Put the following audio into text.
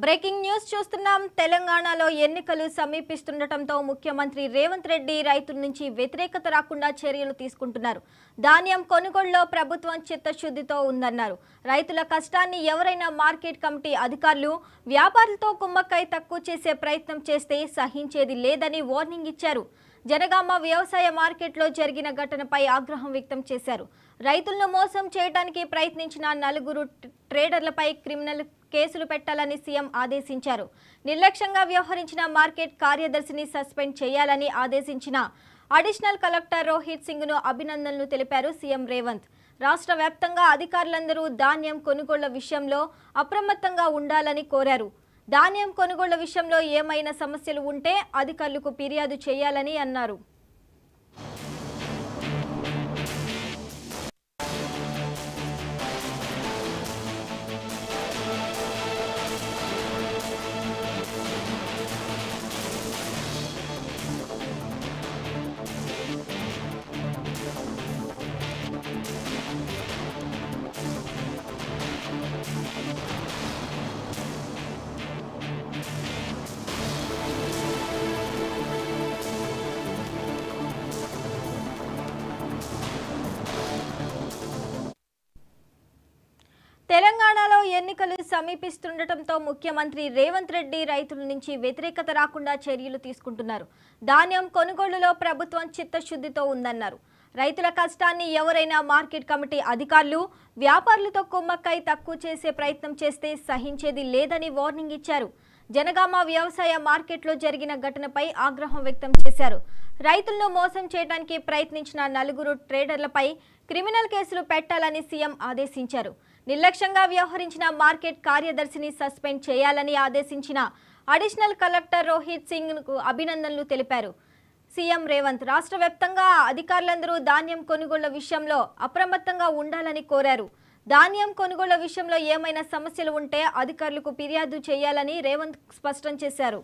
Breaking news చూస్తున్నాం. తెలంగాణలో ఎన్నికలు సమీపిస్తుండటంతో ముఖ్యమంత్రి రేవంత్ రెడ్డి రైతుల నుంచి వ్యతిరేకత రాకుండా చర్యలు తీసుకుంటున్నారు. ధాన్యం కొనుగోలులో ప్రభుత్వం చిత్తశుద్ధితో ఉందన్నారు. రైతుల కష్టాన్ని ఎవరైనా మార్కెట్ కమిటీ అధికారులు, వ్యాపారులతో కుమ్మక్కై తక్కువ చేసే ప్రయత్నం చేస్తే సహించేది లేదని వార్నింగ్ ఇచ్చారు. జనగామ వ్యవసాయ మార్కెట్లో జరిగిన ఘటనపై ఆగ్రహం వ్యక్తం చేశారు. రైతులను మోసం చేయడానికి ప్రయత్నించిన 4 ట్రేడర్లపై క్రిమినల్ కేసులు పెట్టాలని సీఎం ఆదేశించారు. నిర్లక్ష్యంగా వ్యవహరించిన మార్కెట్ కార్యదర్శిని సస్పెండ్ చేయాలని ఆదేశించిన అడిషనల్ కలెక్టర్ రోహిత్ సింగ్ను అభినందనలు తెలిపారు సీఎం రేవంత్. రాష్ట్ర వ్యాప్తంగా అధికారులందరూ ధాన్యం కొనుగోళ్ల విషయంలో అప్రమత్తంగా ఉండాలని కోరారు. ధాన్యం కొనుగోళ్ల విషయంలో ఏమైనా సమస్యలు ఉంటే అధికారులకు ఫిర్యాదు చేయాలని అన్నారు. తెలంగాణలో ఎన్నికలు సమీపిస్తుండటంతో ముఖ్యమంత్రి రేవంత్ రెడ్డి రైతుల నుంచి వ్యతిరేకత రాకుండా చర్యలు తీసుకుంటున్నారు. ధాన్యం కొనుగోలులో ప్రభుత్వం చిత్తశుద్ధితో ఉందన్నారు. రైతుల కష్టాన్ని ఎవరైనా మార్కెట్ కమిటీ అధికారులు, వ్యాపారులతో కుమ్మక్కై తక్కువ చేసే ప్రయత్నం చేస్తే సహించేది లేదని వార్నింగ్ ఇచ్చారు. జనగామ వ్యవసాయ మార్కెట్లో జరిగిన ఘటనపై ఆగ్రహం వ్యక్తం చేశారు. రైతులను మోసం చేయడానికి ప్రయత్నించిన 4 ట్రేడర్లపై క్రిమినల్ కేసులు పెట్టాలని సీఎం ఆదేశించారు. నిర్లక్ష్యంగా వ్యవహరించిన మార్కెట్ కార్యదర్శిని సస్పెండ్ చేయాలని ఆదేశించిన అడిషనల్ కలెక్టర్ రోహిత్ సింగ్కు అభినందనలు తెలిపారు సీఎం రేవంత్. రాష్ట్ర వ్యాప్తంగా అధికారులందరూ ధాన్యం కొనుగోళ్ల విషయంలో అప్రమత్తంగా ఉండాలని కోరారు. ధాన్యం కొనుగోళ్ల విషయంలో ఏమైనా సమస్యలు ఉంటే అధికారులకు ఫిర్యాదు చేయాలని రేవంత్ స్పష్టం చేశారు.